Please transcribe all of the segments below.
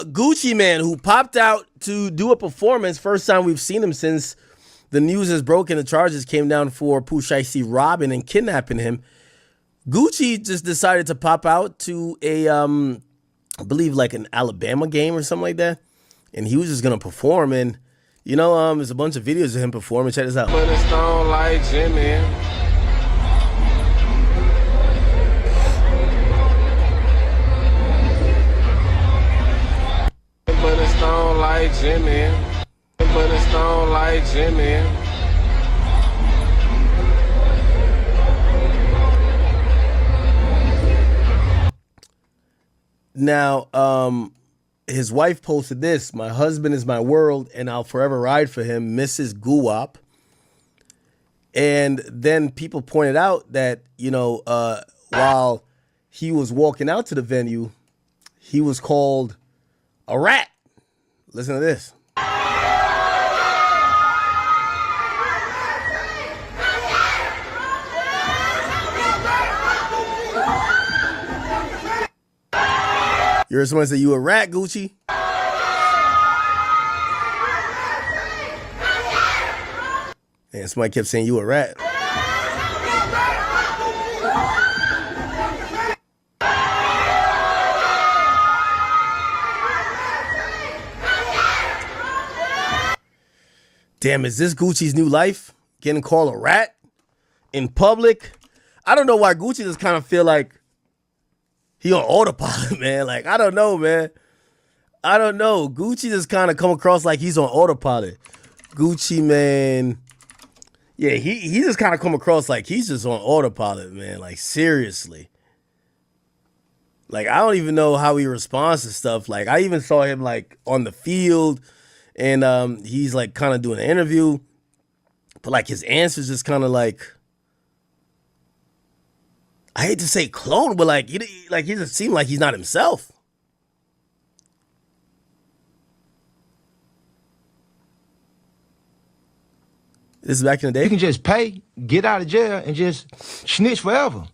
Gucci Man, who popped out to do a performance, first time we've seen him since the news has broken. The charges came down for Pooh Shiesty robbing and kidnapping him. Gucci just decided to pop out to a, I believe like an Alabama game or something like that, and he was just gonna perform. And you know, there's a bunch of videos of him performing. Check this out. But it's not like Jimmy. But it's not like Jimmy. But it's not like Jimmy. Now, his wife posted this: "My husband is my world, and I'll forever ride for him, Mrs. Guwap." And then people pointed out that, you know, while he was walking out to the venue, he was called a rat. Listen to this. You heard somebody say you a rat, Gucci? And somebody kept saying you a rat. Damn, is this Gucci's new life? Getting called a rat in public? I don't know why Gucci just kind of feel like he on autopilot, man. Like, I don't know, man. I don't know. Gucci just kind of come across like he's on autopilot. Gucci, man. Yeah, he just kind of come across like he's just on autopilot, man. Like, seriously. Like, I don't even know how he responds to stuff. Like, I even saw him, like, on the field, and he's, like, kind of doing an interview. But, like, his answers just kind of, like, I hate to say clone, but, like, he just seems like he's not himself. This is back in the day. You can just pay, get out of jail, and just snitch forever.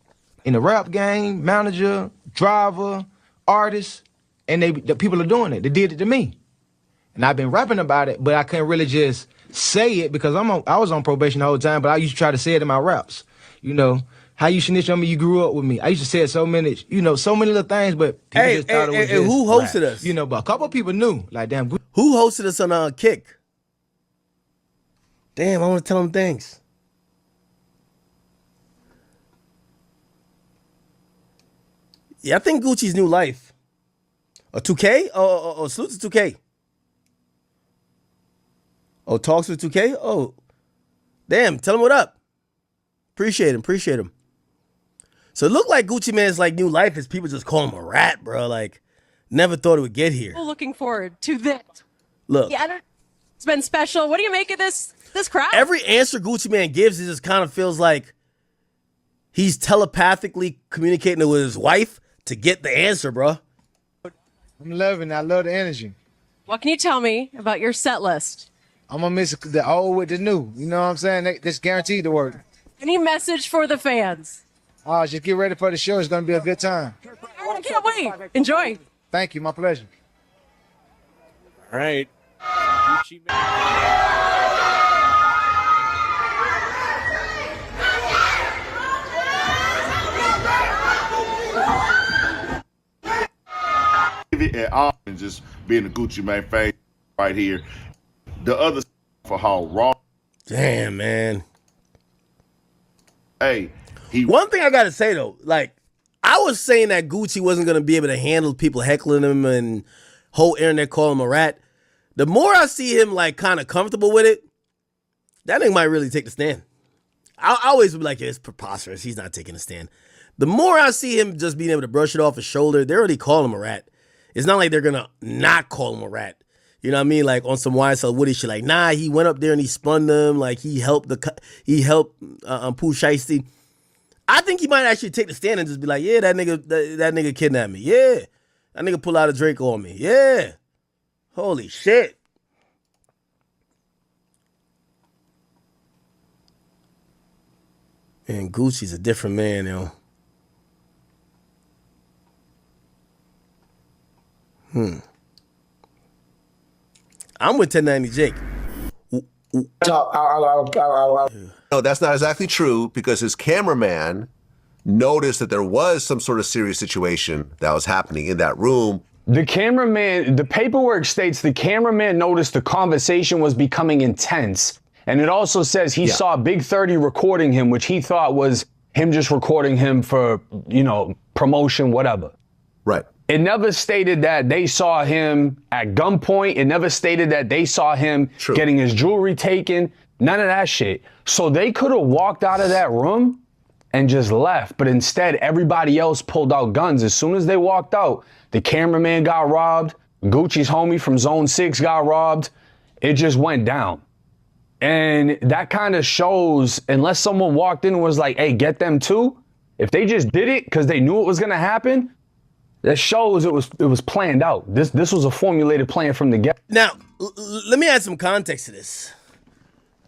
In the rap game, manager, driver, artist, and the people are doing it. They did it to me. And I've been rapping about it, but I couldn't really just say it because I was on probation the whole time, but I used to try to say it in my raps. You know, how you snitch on me, you grew up with me. I used to say it so many little things, but people just thought it was just who hosted rap. us? You know, but a couple of people knew. Like, damn. Who hosted us on Kick? Damn, I want to tell him thanks. Yeah, I think Gucci's new life. A 2K? Oh, salute to 2K. Oh, talks with 2K? Oh, damn, tell him what up. Appreciate him. So it looked like Gucci Man's like new life is people just call him a rat, bro. Like, never thought it would get here. Looking forward to this. Look. Yeah, it's been special. What do you make of this crowd? Every answer Gucci Man gives, it just kind of feels like he's telepathically communicating with his wife to get the answer, bro. I'm loving it. I love the energy. What can you tell me about your set list? I'm going to mix the old with the new. You know what I'm saying? That's guaranteed to work. Any message for the fans? Just get ready for the show. It's going to be a good time. I can't wait. Enjoy. Thank you. My pleasure. All right. Gucci Man. At all, and just being a Gucci Mane fan right here. The other for how raw. Damn, man. Hey, one thing I gotta say though, like I was saying that Gucci wasn't gonna be able to handle people heckling him and whole internet calling him a rat. The more I see him like kind of comfortable with it, that nigga might really take the stand. I always be like, yeah, it's preposterous. He's not taking a stand. The more I see him just being able to brush it off his shoulder, they already call him a rat. It's not like they're gonna not call him a rat. You know what I mean? Like on some YSL Woody shit. Like, nah, he went up there and he spun them. Like he helped Pooh Shiesty. I think he might actually take the stand and just be like, yeah, that nigga kidnapped me. Yeah, that nigga pull out a Drake on me. Yeah, holy shit. And Gucci's a different man, yo. I'm with 1090 Jake. No, that's not exactly true because his cameraman noticed that there was some sort of serious situation that was happening in that room. The cameraman, the paperwork states the cameraman noticed the conversation was becoming intense. And it also says he saw Big 30 recording him, which he thought was him just recording him for, you know, promotion, whatever. Right. It never stated that they saw him at gunpoint. It never stated that they saw him getting his jewelry taken. None of that shit. So they could have walked out of that room and just left. But instead, everybody else pulled out guns. As soon as they walked out, the cameraman got robbed. Gucci's homie from Zone 6 got robbed. It just went down. And that kind of shows, unless someone walked in and was like, hey, get them too. If they just did it because they knew it was going to happen, that shows it was planned out. This was a formulated plan from the get. Now, let me add some context to this.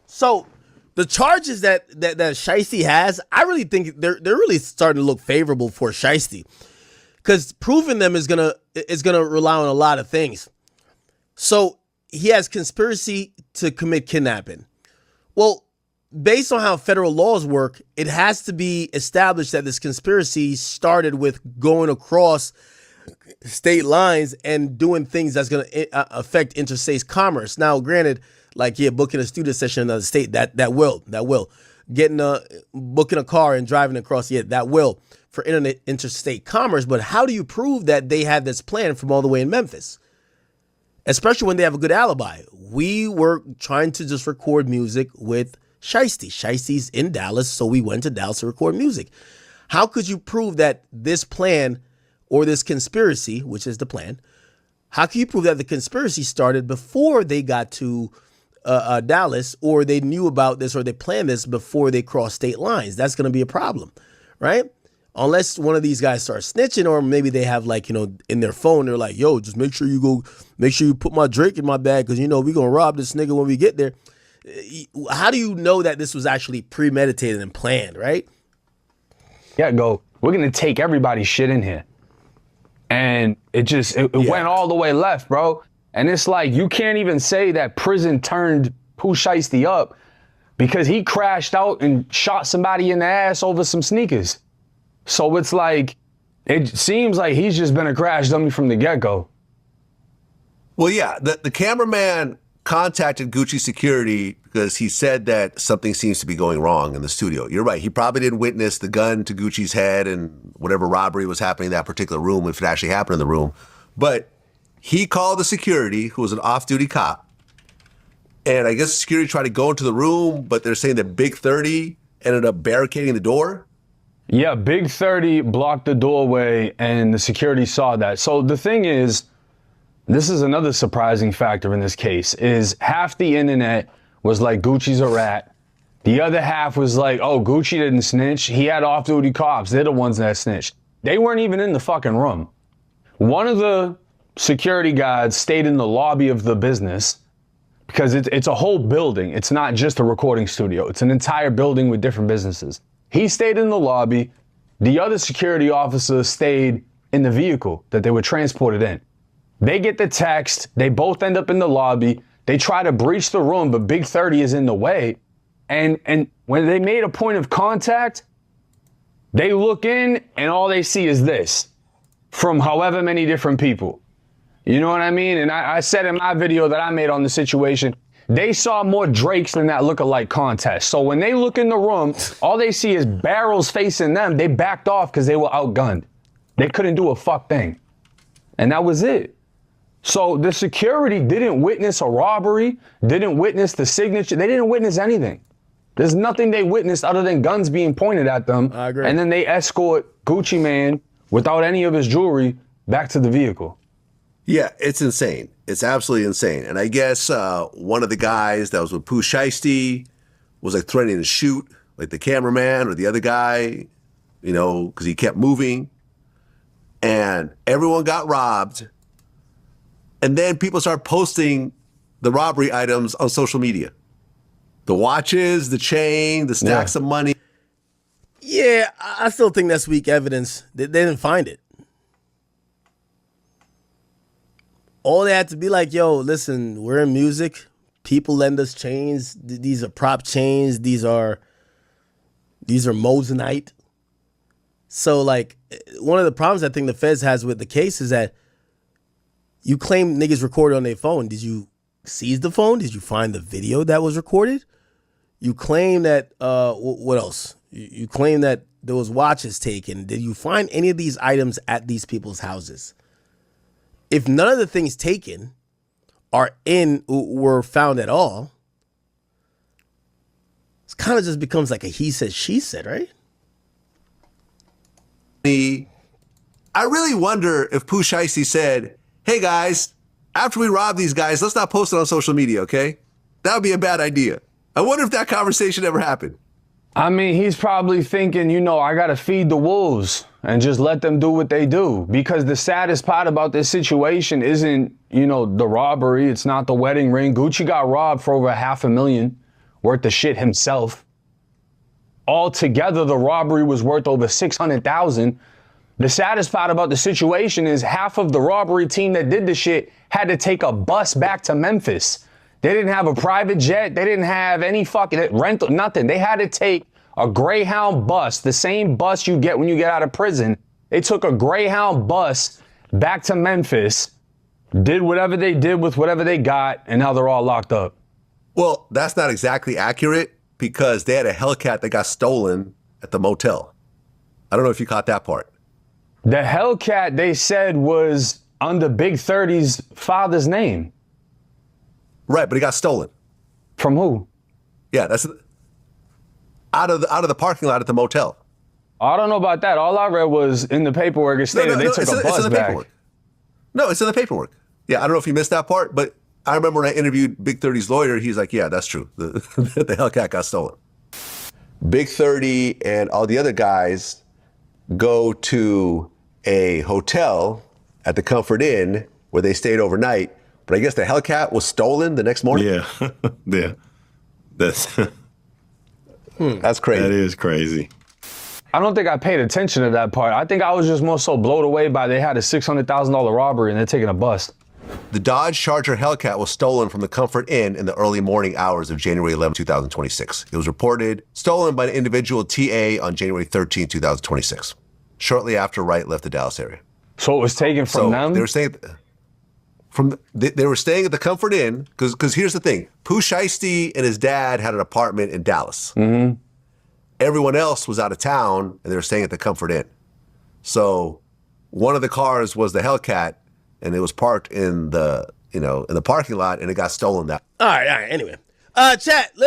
So, the charges that Shiesty has, I really think they're really starting to look favorable for Shiesty, because proving them is gonna rely on a lot of things. So he has conspiracy to commit kidnapping. Well, based on how federal laws work, it has to be established that this conspiracy started with going across state lines and doing things that's going to affect interstate commerce. Now, granted, like, booking a student session in another state, that will. Booking a car and driving across, that will for interstate commerce. But how do you prove that they had this plan from all the way in Memphis? Especially when they have a good alibi. We were trying to just record music with Shiesty. Shiesty's in Dallas, so we went to Dallas to record music. How could you prove that this plan or this conspiracy, which is the plan, how can you prove that the conspiracy started before they got to Dallas, or they knew about this, or they planned this before they crossed state lines? That's going to be a problem, right? Unless one of these guys starts snitching, or maybe they have, like, in their phone, they're like, yo, just make sure you put my Drake in my bag, because, we're going to rob this nigga when we get there. How do you know that this was actually premeditated and planned, right? We're going to take everybody's shit in here. And it went all the way left, bro. And it's like, you can't even say that prison turned Pooh Shiesty up because he crashed out and shot somebody in the ass over some sneakers. So it's like, it seems like he's just been a crash dummy from the get-go. Well, yeah, the cameraman contacted Gucci security because he said that something seems to be going wrong in the studio. You're right. He probably didn't witness the gun to Gucci's head and whatever robbery was happening in that particular room, if it actually happened in the room. But he called the security, who was an off-duty cop. And I guess security tried to go into the room, but they're saying that Big 30 ended up barricading the door. Yeah, Big 30 blocked the doorway and the security saw that. So the thing is, this is another surprising factor in this case, is half the internet was like, Gucci's a rat. The other half was like, oh, Gucci didn't snitch. He had off-duty cops. They're the ones that snitched. They weren't even in the fucking room. One of the security guards stayed in the lobby of the business because it's a whole building. It's not just a recording studio. It's an entire building with different businesses. He stayed in the lobby. The other security officer stayed in the vehicle that they were transported in. They get the text. They both end up in the lobby. They try to breach the room, but Big 30 is in the way. And when they made a point of contact, they look in and all they see is this from however many different people. You know what I mean? And I said in my video that I made on the situation, they saw more Drakes than that lookalike contest. So when they look in the room, all they see is barrels facing them. They backed off because they were outgunned. They couldn't do a fuck thing. And that was it. So the security didn't witness a robbery, didn't witness the signature. They didn't witness anything. There's nothing they witnessed other than guns being pointed at them. I agree. And then they escort Gucci Mane without any of his jewelry back to the vehicle. Yeah, it's insane. It's absolutely insane. And I guess one of the guys that was with Pooh Shiesty was like threatening to shoot like the cameraman or the other guy, because he kept moving. And everyone got robbed. And then people start posting the robbery items on social media. The watches, the chain, the stacks of money. Yeah, I still think that's weak evidence. They didn't find it. all they had to be like, yo, listen, we're in music. People lend us chains. These are prop chains. These are Mosinite. So, like, one of the problems I think the feds has with the case is that you claim niggas recorded on their phone. Did you seize the phone? Did you find the video that was recorded? You claim that, what else? You claim that there was watches taken. Did you find any of these items at these people's houses? If none of the things taken were found at all, it kind of just becomes like a he said, she said, right? I really wonder if Pooh Shiesty said, hey guys, after we rob these guys, let's not post it on social media, okay? That would be a bad idea. I wonder if that conversation ever happened. I mean, he's probably thinking, I got to feed the wolves and just let them do what they do. Because the saddest part about this situation isn't, the robbery. It's not the wedding ring. Gucci got robbed for over $500,000 worth of shit himself. Altogether, the robbery was worth over $600,000. The saddest part about the situation is half of the robbery team that did the shit had to take a bus back to Memphis. They didn't have a private jet. They didn't have any fucking rental, nothing. They had to take a Greyhound bus, the same bus you get when you get out of prison. They took a Greyhound bus back to Memphis, did whatever they did with whatever they got, and now they're all locked up. Well, that's not exactly accurate because they had a Hellcat that got stolen at the motel. I don't know if you caught that part. The Hellcat, they said, was under Big 30's father's name. Right, but it got stolen. From who? Yeah, that's out of the parking lot at the motel. I don't know about that. All I read was in the paperwork, it stated they took a bus back. Paperwork. No, it's in the paperwork. Yeah, I don't know if you missed that part, but I remember when I interviewed Big 30's lawyer, he's like, yeah, that's true. The Hellcat got stolen. Big 30 and all the other guys go to a hotel at the Comfort Inn where they stayed overnight. But I guess the Hellcat was stolen the next morning? Yeah. Yeah. That's crazy. That is crazy. I don't think I paid attention to that part. I think I was just more so blown away by they had a $600,000 robbery and they're taking a bus. The Dodge Charger Hellcat was stolen from the Comfort Inn in the early morning hours of January 11, 2026. It was reported stolen by an individual TA on January 13, 2026, shortly after Wright left the Dallas area. So it was taken from them? They were staying they were staying at the Comfort Inn because here's the thing. Pooh Shiesty and his dad had an apartment in Dallas. Mm-hmm. Everyone else was out of town and they were staying at the Comfort Inn. So one of the cars was the Hellcat and it was parked in the parking lot and it got stolen that. All right. Anyway, chat.